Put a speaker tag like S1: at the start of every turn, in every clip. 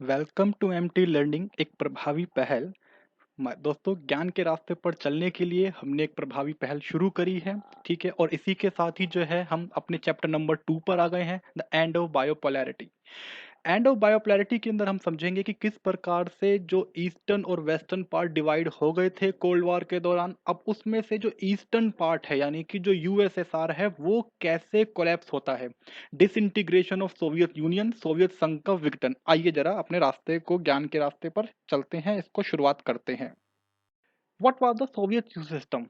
S1: Welcome to MT learning एक प्रभावी पहल। दोस्तों, ज्ञान के रास्ते पर चलने के लिए हमने एक प्रभावी पहल शुरू करी है। ठीक है, और इसी के साथ ही जो है हम अपने चैप्टर नंबर 2 पर आ गए हैं, the end of bipolarity. End of bipolarity के अंदर हम समझेंगे कि किस प्रकार से जो ईस्टर्न और वेस्टर्न पार्ट डिवाइड हो गए थे कोल्ड वॉर के दौरान, अब उसमें से जो ईस्टर्न पार्ट है यानी कि जो यूएसएसआर है वो कैसे कोलैप्स होता है। Disintegration of Soviet union, Soviet संघ का विघटन। आइए जरा अपने रास्ते को, ज्ञान के रास्ते पर चलते हैं, इसको शुरुआत करते हैं। What was the Soviet system?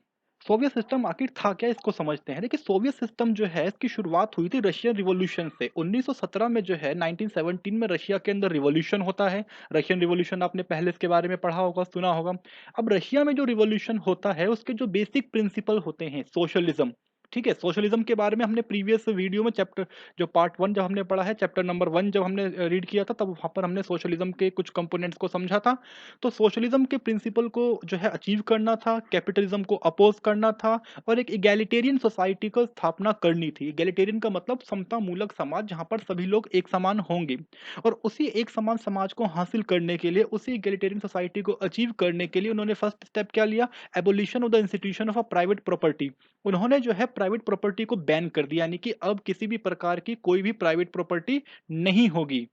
S1: Soviet system आखिर था क्या, इसको समझते हैं। देखिए, सोवियत सिस्टम जो है इसकी शुरुआत हुई थी रशियन रिवॉल्यूशन से। 1917 में जो है 1917 में रशिया के अंदर रिवॉल्यूशन होता है। रशियन रिवॉल्यूशन आपने पहले इसके बारे में पढ़ा होगा, सुना होगा। अब रशिया में जो रिवॉल्यूशन होता है उसके जो बेसिक प्रिंसिपल होते हैं सोशलिज्म। ठीक है, सोशलिज्म के बारे में हमने प्रीवियस वीडियो में चैप्टर जो पार्ट 1 जब हमने पढ़ा है, चैप्टर नंबर 1 जब हमने रीड किया था, तब वहां पर हमने सोशलिज्म के कुछ कंपोनेंट्स को समझा था। तो सोशलिज्म के प्रिंसिपल को जो है अचीव करना था, कैपिटलिज्म को अपोज करना था और एक इगैलिटेरियन सोसाइटी को स्थापना करनी थी। इगैलिटेरियन का मतलब समता मूलक समाज, जहां पर सभी लोग एक समान होंगे। और उसी एक समान समाज को हासिल करने के लिए, उसी इगैलिटेरियन सोसाइटी को अचीव करने के लिए उन्होंने फर्स्ट स्टेप क्या लिया? Abolition of the institution of a private property. उन्होंने जो है प्राइवेट प्रॉपर्टी को बैन कर दिया, यानी कि अब किसी भी प्रकार की कोई भी प्राइवेट प्रॉपर्टी नहीं होगी।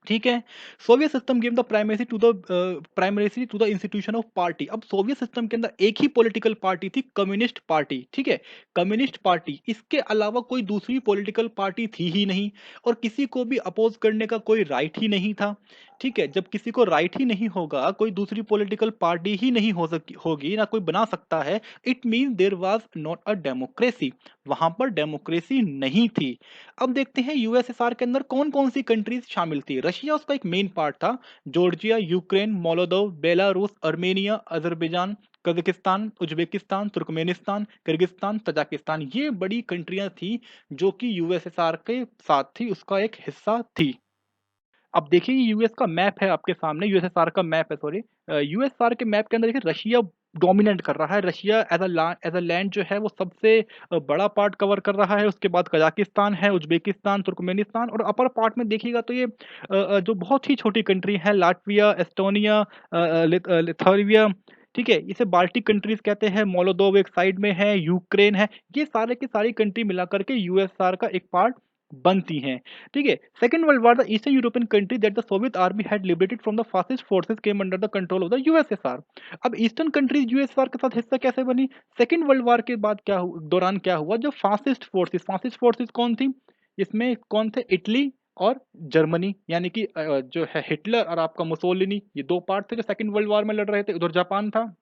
S1: ठीक है। Soviet system give the primacy to the institution of party. अब सोवियत सिस्टम के अंदर एक ही पॉलिटिकल पार्टी थी, कम्युनिस्ट पार्टी। ठीक है, कम्युनिस्ट पार्टी, इसके अलावा कोई दूसरी पॉलिटिकल पार्टी थी ही नहीं। और किसी को भी अपोज करने का कोई राइट ही नहीं था। ठीक है, जब किसी को राइट ही नहीं होगा, कोई दूसरी पॉलिटिकल पार्टी ही नहीं होगी, ना कोई बना सकता है, it mean there was not a democracy. वहां पर डेमोक्रेसी नहीं थी। अब देखते हैं यूएसएसआर के अंदर कौन कौन सी कंट्रीज शामिल थी। रशिया उसका एक मेन पार्ट था। Georgia, Ukraine, Moldova, Belarus, Armenia, Azerbaijan, Kazakhstan, Uzbekistan, Turkmenistan, Kyrgyzstan, Tajikistan, ये बड़ी कंट्रियां थी जो कि यूएसएसआर के साथ थी, उसका एक हिस्सा थी। अब देखिए, यूएस का मैप है आपके सामने, यूएसएसआर का मैप है, सॉरी। यूएसआर के मैप के अंदर देखिए रशिया डोमिनेट कर रहा है। रशिया एज अ लैंड जो है वो सबसे बड़ा पार्ट कवर कर रहा है। उसके बाद कजाकिस्तान है, उज्बेकिस्तान, तुर्कमेनिस्तान, और अपर पार्ट में देखिएगा तो ये जो बहुत ही छोटी कंट्री है, लाटविया, एस्टोनिया, लिथुआनिया। ठीक है, इसे बाल्टिक कंट्रीज कहते हैं। मोल्दोव एक साइड में है, यूक्रेन है। ये सारे की सारी कंट्री मिलाकर के यूएसआर का एक पार्ट बनती हैं। ठीक है, second world war, the eastern European country that the Soviet army had liberated from the fascist forces came under the control of the USSR. अब ईस्टर्न कंट्रीज यूएसएसआर के साथ हिस्सा कैसे बनी? सेकंड वर्ल्ड वॉर के बाद दौरान क्या हुआ, जो फासिस्ट फोर्सेस कौन थी? इसमें कौन थे? इटली और जर्मनी, यानी कि जो है हिटलर और आपका मुसोलिनी, ये दो पार्ट थे जो सेकंड वर्ल्ड वॉर में लड़ रहे थे। उधर जापान था।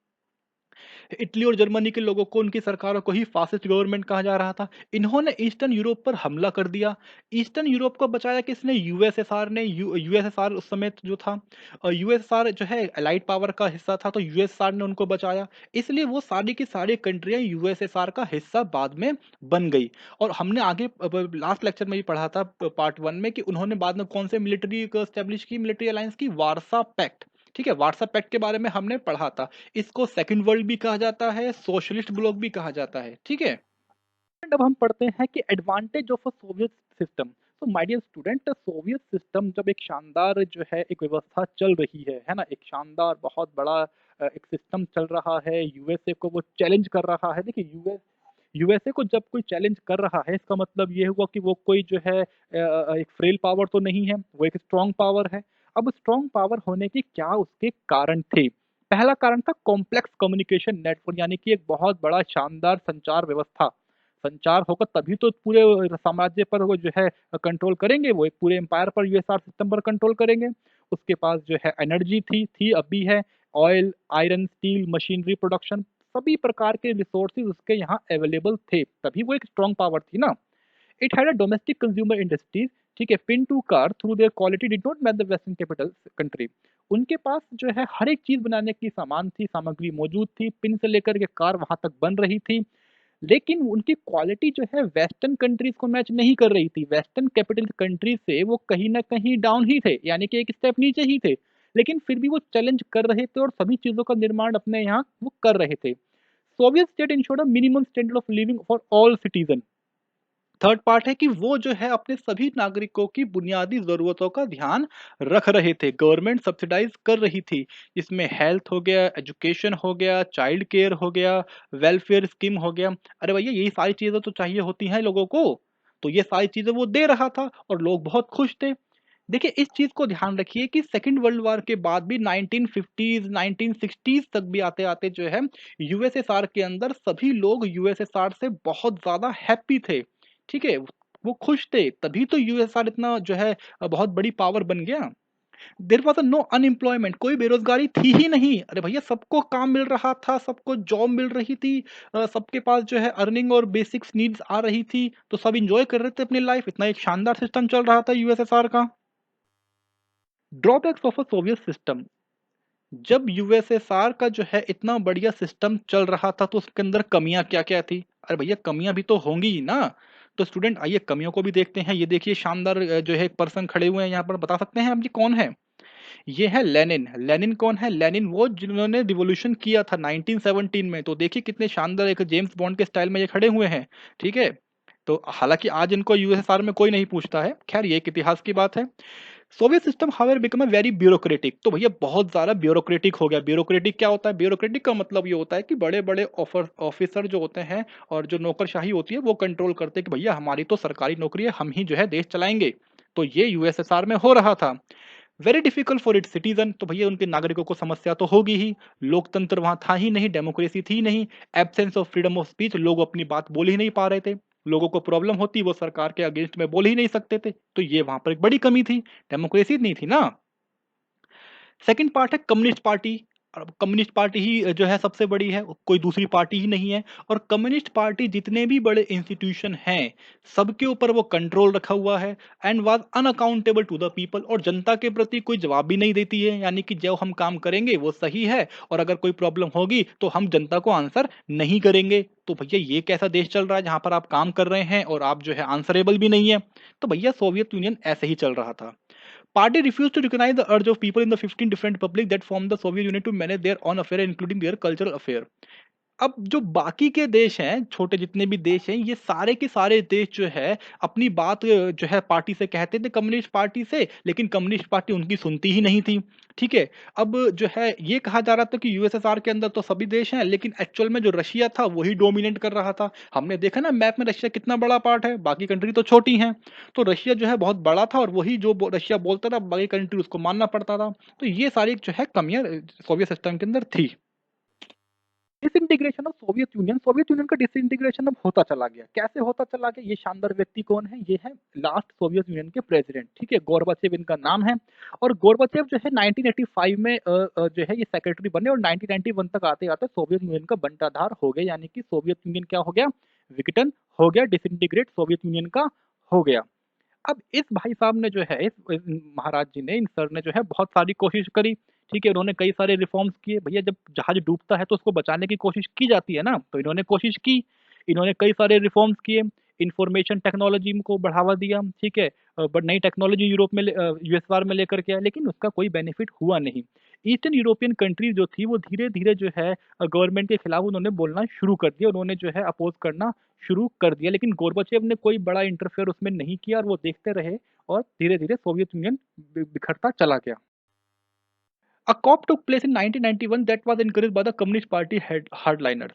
S1: इटली और जर्मनी के लोगों को, उनकी सरकारों को ही फासिस्ट गवर्नमेंट कहा जा रहा था। इन्होंने ईस्टर्न यूरोप पर हमला कर दिया। ईस्टर्न यूरोप को बचाया किसने? यूएसएसआर ने। यूएसएसआर उस समय जो था, यूएसएसआर जो है अलाइड पावर का हिस्सा था, तो यूएसएसआर ने उनको बचाया। इसलिए वो सारी की सारी कंट्रियां यूएसएसआर का हिस्सा बाद में बन गई। और हमने आगे लास्ट लेक्चर में भी पढ़ा था पार्ट 1 में कि उन्होंने बाद में कौन से मिलिट्री को एस्टेब्लिश की, मिलिट्री अलायंस की, वारसा पैक्ट। ठीक है, वारसा पैक्ट के बारे में हमने पढ़ा था। इसको सेकंड वर्ल्ड भी कहा जाता है, सोशलिस्ट ब्लॉक भी कहा जाता है। ठीक है, अब हम पढ़ते हैं कि advantage of a Soviet system. तो my dear student, Soviet system जब एक शानदार जो है एक व्यवस्था चल रही है ना, एक शानदार बहुत बड़ा एक सिस्टम चल रहा है, यूएसए को वो चैलेंज कर रहा है। देखिए, यूएसए को जब कोई चैलेंज कर रहा है, इसका मतलब ये हुआ कि वो कोई जो है एक फ्रेल पावर तो नहीं है, वो एक स्ट्रांग पावर है। अब स्ट्रांग पावर होने के क्या उसके कारण थे? पहला कारण था कॉम्प्लेक्स कम्युनिकेशन नेटवर्क, यानी कि एक बहुत बड़ा शानदार संचार व्यवस्था। संचार होगा तभी तो पूरे साम्राज्य पर वो जो है कंट्रोल करेंगे, वो एक पूरे एम्पायर पर, यूएसआर सिस्टम पर कंट्रोल करेंगे। उसके पास जो है एनर्जी थी, अब भी है। Oil, iron, steel, machinery production, सभी प्रकार के रिसोर्सेज उसके यहाँ अवेलेबल थे, तभी वो एक स्ट्रॉन्ग पावर थी ना। It had a domestic consumer industries. ठीक है, pin to car through their quality did not match the western capital country. उनके पास जो है हर एक चीज बनाने की सामान थी, सामग्री मौजूद थी, पिन से लेकर के कार वहां तक बन रही थी। लेकिन उनकी क्वालिटी जो है वेस्टर्न कंट्रीज को मैच नहीं कर रही थी। वेस्टर्न कैपिटल कंट्रीज से वो कहीं ना कहीं डाउन ही थे, यानी कि एक स्टेप नीचे ही थे। लेकिन फिर भी वो चैलेंज कर रहे थे और सभी चीजों का निर्माण अपने यहाँ वो कर रहे थे। Soviet state insured a minimum standard of living for all citizen. Third part है कि वो जो है अपने सभी नागरिकों की बुनियादी ज़रूरतों का ध्यान रख रहे थे, गवर्नमेंट सब्सिडाइज़ कर रही थी। इसमें हेल्थ हो गया, एजुकेशन हो गया, चाइल्ड केयर हो गया, वेलफेयर स्कीम हो गया। अरे भैया यही सारी चीज़ें तो चाहिए होती हैं लोगों को, तो ये सारी चीज़ें वो दे रहा था और लोग बहुत खुश थे। देखिए इस चीज़ को ध्यान रखिए कि सेकंड वर्ल्ड वॉर के बाद भी 1950s 1960s तक भी आते-आते जो है यूएसएसआर के अंदर सभी लोग यूएसएसआर से बहुत ज़्यादा हैप्पी थे, ठीक है? वो खुश थे, तभी तो यूएसएसआर इतना जो है बहुत बड़ी पावर बन गया। देयर वाज़ नो अनएम्प्लॉयमेंट, कोई बेरोज़गारी थी ही नहीं। अरे भैया सबको काम मिल रहा था, सबको जॉब मिल रही थी, सबके पास जो है अर्निंग और बेसिक्स नीड्स आ रही थी, तो सब एन्जॉय कर रहे थे अपनी लाइफ़, इतना एक शानदार सिस्टम चल रहा था यूएसएसआर का। Drawbacks of a Soviet system, जब यूएसएसआर का जो है इतना बढ़िया सिस्टम चल रहा था तो उसके अंदर कमियां क्या क्या थी? अरे भैया कमियां भी तो होंगी ही ना। तो स्टूडेंट आइए कमियों को भी देखते हैं। ये देखिए शानदार जो है एक पर्सन खड़े हुए हैं यहाँ पर, बता सकते हैं आप जी कौन है? ये है लेनिन। लेनिन कौन है? लेनिन वो जिन्होंने रिवॉल्यूशन किया था 1917 में। तो देखिए कितने शानदार एक जेम्स बॉन्ड के स्टाइल में ये खड़े हुए हैं, ठीक है? तो हालांकि आज इनको यूएसएसआर में कोई नहीं पूछता है, खैर ये एक इतिहास की बात है। Soviet system however become a very bureaucratic, तो भैया बहुत ज़्यादा ब्यूरोक्रेटिक हो गया। ब्यूरोक्रेटिक क्या होता है? ब्यूरोक्रेटिक का मतलब ये होता है कि बड़े-बड़े ऑफर ऑफिसर जो होते हैं और जो नौकरशाही होती है वो कंट्रोल करते हैं कि भैया हमारी तो सरकारी नौकरी है, हम ही जो है देश चलाएँगे। तो ये यूएसएसआर में हो रहा था। Very difficult for its citizen, तो भैया उनके नागरिकों को समस्या तो होगी ही। लोकतंत्र वहाँ था ही नहीं, डेमोक्रेसी थी नहीं, absence of freedom of speech, लोग अपनी बात बोल ही नहीं पा रहे थे। लोगों को प्रॉब्लम होती, वो सरकार के अगेंस्ट में बोल ही नहीं सकते थे। तो ये वहाँ पर एक बड़ी कमी थी, डेमोक्रेसी नहीं थी ना। सेकंड पार्ट है कम्युनिस्ट पार्टी। और कम्युनिस्ट पार्टी ही जो है सबसे बड़ी है, कोई दूसरी पार्टी ही नहीं है। और कम्युनिस्ट पार्टी जितने भी बड़े इंस्टीट्यूशन हैं, सबके ऊपर वो कंट्रोल रखा हुआ है and was unaccountable to the people, और जनता के प्रति कोई जवाब भी नहीं देती है। यानी कि जो हम काम करेंगे वो सही है और अगर कोई प्रॉब्लम होगी तो हम जनता को आंसर नहीं करेंगे। तो भैया ये कैसा देश चल रहा है जहां पर आप काम कर रहे हैं और आप जो है आंसरेबल भी नहीं है? तो भैया सोवियत यूनियन ऐसे ही चल रहा था। Party refused to recognize the urge of people in the 15 different republics that formed the Soviet Union to manage their own affairs, including their cultural affair. अब जो बाकी के देश हैं, छोटे जितने भी देश हैं, ये सारे के सारे देश जो है अपनी बात जो है पार्टी से कहते थे, कम्युनिस्ट पार्टी से, लेकिन कम्युनिस्ट पार्टी उनकी सुनती ही नहीं थी। ठीक है? अब जो है ये कहा जा रहा था कि यूएसएसआर के अंदर तो सभी देश हैं, लेकिन एक्चुअल में जो रशिया था वही डोमिनेट कर रहा था। हमने देखा ना मैप में रशिया कितना बड़ा पार्ट है, बाकी कंट्री तो छोटी हैं। तो रशिया जो है बहुत बड़ा था और वही जो रशिया बोलता था बाकी कंट्री उसको मानना पड़ता था। तो ये सारी जो है कमियाँ सोवियत सिस्टम के अंदर थी। डिसइंटीग्रेशन ऑफ सोवियत यूनियन का डिसइंटीग्रेशन अब होता चला गया। कैसे होता चला गया? ये शानदार व्यक्ति कौन है? ये है लास्ट सोवियत यूनियन के प्रेसिडेंट, ठीक है? गोर्बाचेव इनका नाम है। और गोर्बाचेव जो है 1985 में जो है ये सेक्रेटरी बने और 1991 तक आते-आते सोवियत यूनियन का बंटाधार हो गया, यानी कि सोवियत यूनियन क्या हो गया? विघटन हो गया, डिसइंटीग्रेट सोवियत यूनियन का हो गया। अब इस भाई साहब ने जो है इस महाराज जी ने, इन सर ने जो है बहुत सारी कोशिश करी, ठीक है? उन्होंने कई सारे रिफॉर्म्स किए। भैया जब जहाज डूबता है तो उसको बचाने की कोशिश की जाती है ना, तो इन्होंने कोशिश की। इन्होंने कई सारे रिफॉर्म्स किए, इंफॉर्मेशन टेक्नोलॉजी को बढ़ावा दिया, ठीक है? बट नई टेक्नोलॉजी यूरोप में यूएसआर में लेकर के आए, लेकिन उसका कोई बेनिफिट हुआ नहीं। ईस्टर्न यूरोपियन कंट्रीज जो थी वो धीरे-धीरे जो है गवर्नमेंट के खिलाफ उन्होंने बोलना शुरू कर दिया, उन्होंने जो है अपोज़ करना शुरू कर दिया, लेकिन गोर्बाचेव ने कोई बड़ा इंटरफेयर उसमें नहीं किया और वो देखते रहे और धीरे-धीरे सोवियत यूनियन बिखरता चला गया। A COP took place in 1991 that was encouraged by the Communist Party hardliners.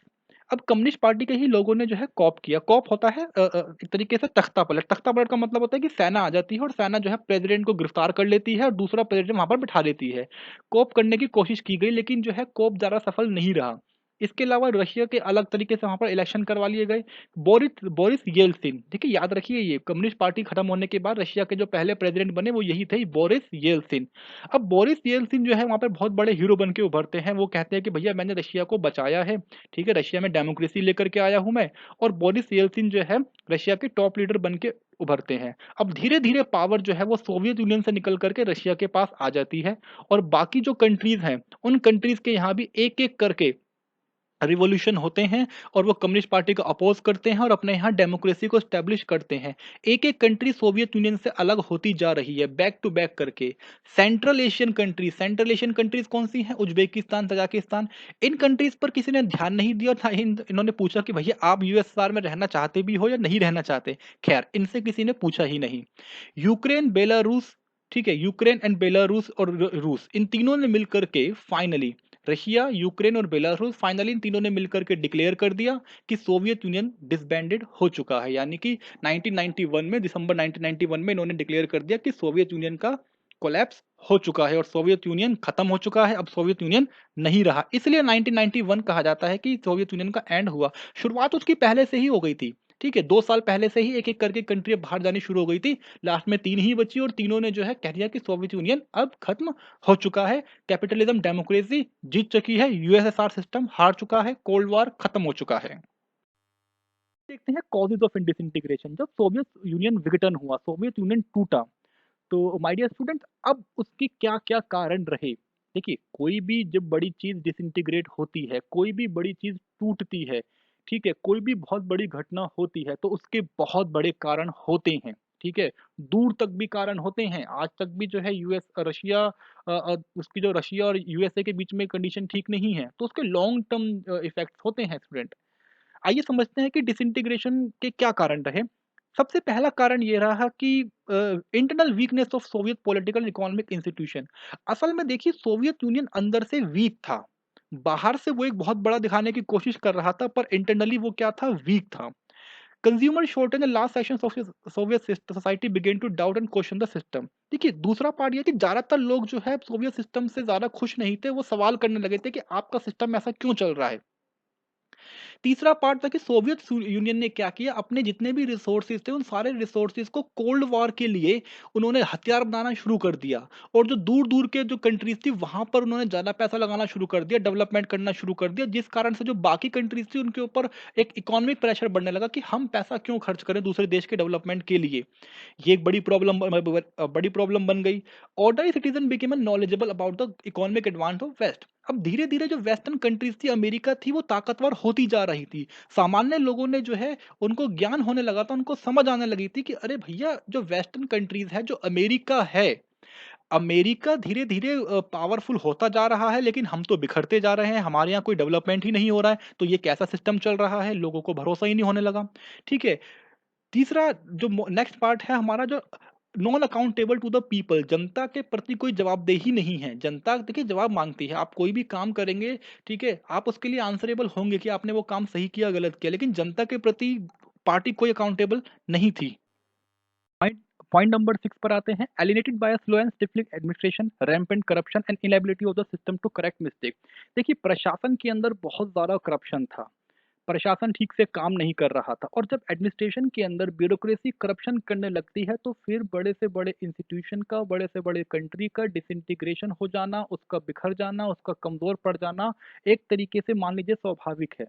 S1: अब कम्युनिस्ट पार्टी के ही लोगों ने जो है कॉप किया। कॉप होता है एक तरीके से तख्ता पलट। तख्ता पलट का मतलब होता है कि सेना आ जाती है और सेना जो है प्रेसिडेंट को गिरफ्तार कर लेती है और दूसरा प्रेसिडेंट वहां पर बिठा देती है। कॉप करने की कोशिश की गई, लेकिन जो है कॉप ज़्यादा सफल नहीं रहा। इसके अलावा रशिया के अलग तरीके से वहां पर इलेक्शन करवा लिए गए। बोरिस बोरिस येल्सिन, देखिए याद रखिए, ये कम्युनिस्ट पार्टी खत्म होने के बाद रशिया के जो पहले प्रेसिडेंट बने वो यही थे, बोरिस येल्सिन। अब बोरिस येल्सिन जो है वहाँ पे बहुत बड़े हीरो बन के उभरते हैं। वो कहते हैं कि भैया मैंने रशिया को बचाया है, ठीक है? रशिया में डेमोक्रेसी लेकर के आया हूँ मैं। और बोरिस येल्सिन जो है रशिया के टॉप लीडर बन के उभरते हैं। अब धीरे-धीरे पावर जो है वो सोवियत यूनियन से निकल कर के रशिया के पास आ जाती है और बाकी जो कंट्रीज़ हैं, उन कंट्रीज़ के यहाँ भी एक-एक करके रिवॉल्यूशन होते हैं और वो कम्युनिस्ट पार्टी को अपोज करते हैं और अपने यहाँ डेमोक्रेसी को स्टैब्लिश करते हैं। एक एक कंट्री सोवियत यूनियन से अलग होती जा रही है बैक टू बैक करके। सेंट्रल एशियन कंट्रीज कौन सी हैं? Uzbekistan, Tajikistan. इन कंट्रीज पर किसी ने ध्यान नहीं दिया था। इन्होंने पूछा कि भैया आप यूएसएसआर में रहना चाहते भी हो या नहीं रहना चाहते। खैर, इनसे किसी ने पूछा ही नहीं। यूक्रेन, बेलारूस, ठीक है, यूक्रेन एंड बेलारूस और रूस, इन तीनों ने मिलकर के फाइनली, रशिया, यूक्रेन और बेलारूस, फाइनली इन तीनों ने मिलकर के डिक्लेयर कर दिया कि सोवियत यूनियन डिसबैंडेड हो चुका है। यानी कि 1991 में, दिसंबर 1991 में इन्होंने डिक्लेयर कर दिया कि सोवियत यूनियन का कोलैप्स हो चुका है और सोवियत यूनियन खत्म हो चुका है। अब सोवियत यूनियन नहीं रहा, इसलिए 1991 कहा जाता है कि सोवियत यूनियन का एंड हुआ। शुरुआत उसकी पहले से ही हो गई थी, ठीक है, 2 साल पहले से ही एक एक करके कंट्री बाहर जानी शुरू हो गई थी। लास्ट में 3 ही बची और तीनों ने जो है कह दिया कि सोवियत यूनियन अब खत्म हो चुका है। कैपिटलिज्म, डेमोक्रेसी जीत चुकी है, यूएसएसआर सिस्टम हार चुका है, कोल्ड वॉर खत्म हो चुका है। देखते हैं कॉजेज ऑफ डिसइंटीग्रेशन। जब सोवियत यूनियन विघटन हुआ, सोवियत यूनियन टूटा, तो माय डियर स्टूडेंट, अब उसके क्या क्या कारण रहे? देखिए, कोई भी जब बड़ी चीज डिसइंटीग्रेट होती है, कोई भी बड़ी चीज टूटती है, ठीक है, कोई भी बहुत बड़ी घटना होती है, तो उसके बहुत बड़े कारण होते हैं, ठीक है, दूर तक भी कारण होते हैं। आज तक भी जो है यूएस रशिया, उसकी जो रशिया और यूएसए के बीच में कंडीशन ठीक नहीं है, तो उसके लॉन्ग टर्म इफेक्ट्स होते हैं स्टूडेंट। आइए समझते हैं कि डिसइंटीग्रेशन के क्या कारण रहे। सबसे पहला कारण ये रहा कि internal weakness of Soviet political economic institution. असल में देखिए, सोवियत यूनियन अंदर से वीक था। बाहर से वो एक बहुत बड़ा दिखाने की कोशिश कर रहा था, पर इंटरनली वो क्या था? वीक था। Consumer shortage and last section of Soviet society began to doubt and question the system. देखिए, दूसरा पार्ट ये कि ज्यादातर लोग जो है सोवियत सिस्टम से ज्यादा खुश नहीं थे, वो सवाल करने लगे थे कि आपका सिस्टम ऐसा क्यों चल रहा है। तीसरा पार्ट था कि सोवियत यूनियन ने क्या किया, अपने जितने भी रिसोर्सेज थे उन सारे रिसोर्सेज को कोल्ड वॉर के लिए उन्होंने हथियार बनाना शुरू कर दिया। और जो दूर दूर के जो कंट्रीज थी वहां पर उन्होंने ज्यादा पैसा लगाना शुरू कर दिया, डेवलपमेंट करना शुरू कर दिया, जिस कारण से जो बाकी कंट्रीज थी उनके ऊपर एक इकोनॉमिक प्रेशर बढ़ने लगा कि हम पैसा क्यों खर्च करें दूसरे देश के डेवलपमेंट के लिए। ये एक बड़ी प्रॉब्लम बन गई। Ordinary citizen became knowledgeable about the economic advance of west. अब धीरे धीरे जो वेस्टर्न कंट्रीज थी, अमेरिका थी, वो ताकतवर होती जा रही थी। सामान्य लोगों ने जो है, उनको ज्ञान होने लगा था, उनको समझ आने लगी थी कि अरे भैया, जो वेस्टर्न कंट्रीज है, जो अमेरिका है, अमेरिका धीरे धीरे पावरफुल होता जा रहा है, लेकिन हम तो बिखरते जा रहे हैं, हमारे यहाँ कोई डेवलपमेंट ही नहीं हो रहा है, तो ये कैसा सिस्टम चल रहा है? लोगों को भरोसा ही नहीं होने लगा। ठीक है। तीसरा जो नेक्स्ट पार्ट है हमारा, जो non accountable to the people, जनता के प्रति कोई जवाबदेही नहीं है। जनता देखिए जवाब मांगती है, आप कोई भी काम करेंगे, ठीक है, आप उसके लिए आंसरेबल होंगे कि आपने वो काम सही किया गलत किया, लेकिन जनता के प्रति पार्टी कोई अकाउंटेबल नहीं थी। पॉइंट पॉइंट नंबर 6 पर आते हैं। Alienated by slow and stifling administration, rampant corruption and inability of the system to correct mistake. देखिए, प्रशासन के अंदर बहुत ज्यादा करप्शन था, प्रशासन ठीक से काम नहीं कर रहा था, और जब एडमिनिस्ट्रेशन के अंदर ब्यूरोक्रेसी करप्शन करने लगती है, तो फिर बड़े से बड़े इंस्टीट्यूशन का, बड़े से बड़े कंट्री का डिसइंटीग्रेशन हो जाना, उसका बिखर जाना, उसका कमजोर पड़ जाना एक तरीके से मान लीजिए स्वाभाविक है।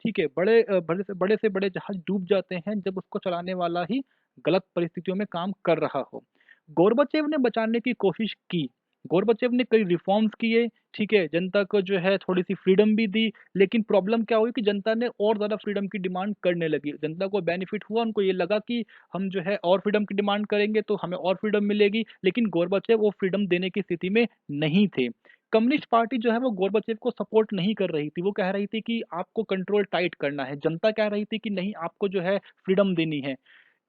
S1: ठीक है, बड़े से बड़े जहाज डूब जाते हैं जब उसको चलाने वाला ही गलत परिस्थितियों में काम कर रहा हो। गोर्बाचेव ने बचाने की कोशिश की, गोर्बाचेव ने कई रिफॉर्म्स किए, ठीक है, जनता को जो है थोड़ी सी फ्रीडम भी दी, लेकिन प्रॉब्लम क्या हुई कि जनता ने और ज्यादा फ्रीडम की डिमांड करने लगी। जनता को बेनिफिट हुआ, उनको ये लगा कि हम जो है और फ्रीडम की डिमांड करेंगे तो हमें और फ्रीडम मिलेगी, लेकिन गोर्बाचेव वो फ्रीडम देने की स्थिति में नहीं थे। कम्युनिस्ट पार्टी जो है वो गोर्बाचेव को सपोर्ट नहीं कर रही थी, वो कह रही थी कि आपको कंट्रोल टाइट करना है, जनता कह रही थी कि नहीं, आपको जो है फ्रीडम देनी है।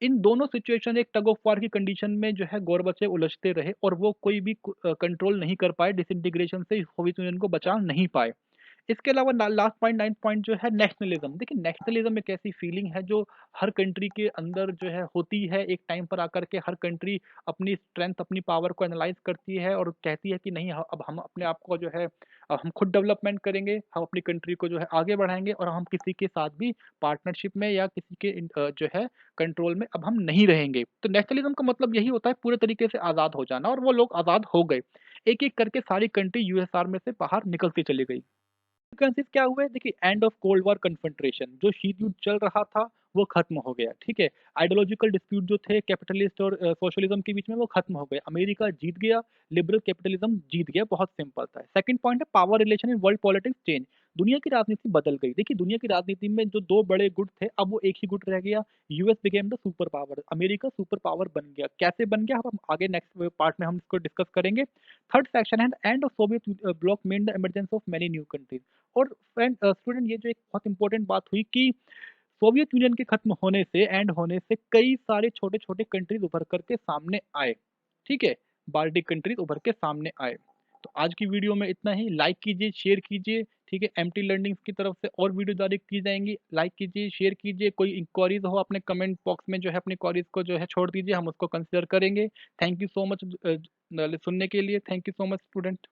S1: इन दोनों सिचुएशन, एक टग ऑफ वार की कंडीशन में जो है गोरबचे उलझते रहे, और वो कोई भी कंट्रोल नहीं कर पाए, डिसइंटीग्रेशन से सोवियत यूनियन को बचा नहीं पाए। इसके अलावा लास्ट पॉइंट, 9th पॉइंट जो है नेशनलिज्म। देखिए, नेशनलिज्म एक ऐसी फीलिंग है जो हर कंट्री के अंदर जो है होती है। एक टाइम पर आकर के हर कंट्री अपनी स्ट्रेंथ, अपनी पावर को एनालाइज करती है और कहती है कि नहीं, अब हम अपने आप को जो है, अब हम खुद डेवलपमेंट करेंगे, हम अपनी कंट्री को जो है आगे बढ़ाएंगे, और हम किसी के साथ भी पार्टनरशिप में या किसी के जो है कंट्रोल में अब हम नहीं रहेंगे। तो नेशनलिज्म का मतलब यही होता है पूरे तरीके से आज़ाद हो जाना, और वो लोग आज़ाद हो गए। एक एक करके सारी कंट्री यूएसआर में से बाहर निकलती चली गई। कॉन्सिक्वेंसेस क्या हुए? देखिए, end of cold war confrontation, जो शीत युद्ध चल रहा था वो खत्म हो गया, ठीक है। आइडियोलॉजिकल डिस्प्यूट जो थे कैपिटलिस्ट और सोशलिज्म के बीच में, वो खत्म हो गए। अमेरिका जीत गया, लिबरल कैपिटलिज्म जीत गया, बहुत सिंपल था। सेकंड पॉइंट है power relation in world politics change. दुनिया की राजनीति बदल गई। देखिए दुनिया की राजनीति में जो 2 बड़े गुट थे, अब वो एक ही गुट रह गया। US became the super power, America super power बन गया। कैसे बन गया, अब हम आगे नेक्स्ट पार्ट में हम इसको डिस्कस करेंगे। थर्ड सेक्शन है end of Soviet block main the emergence of many new countries. और फ्रेंड स्टूडेंट, ये जो एक बहुत इंपॉर्टेंट बात हुई कि सोवियत यूनियन के खत्म होने से, एंड होने से कई सारे छोटे-छोटे कंट्रीज उभर कर के सामने आए। ठीक है? बाल्टिक कंट्रीज उभर के सामने आए। तो आज की वीडियो में इतना ही। लाइक कीजिए, शेयर कीजिए, ठीक है? एमटी लर्निंग्स की तरफ से और वीडियो जारी की जाएँगी। लाइक कीजिए, शेयर कीजिए। कोई इंक्वायरीज़ हो अपने कमेंट बॉक्स में जो है अपनी क्वेरीज़ को जो है छोड़ दीजिए, हम उसको कंसीडर करेंगे। थैंक यू सो मच सुनने के लिए। Thank you so much student.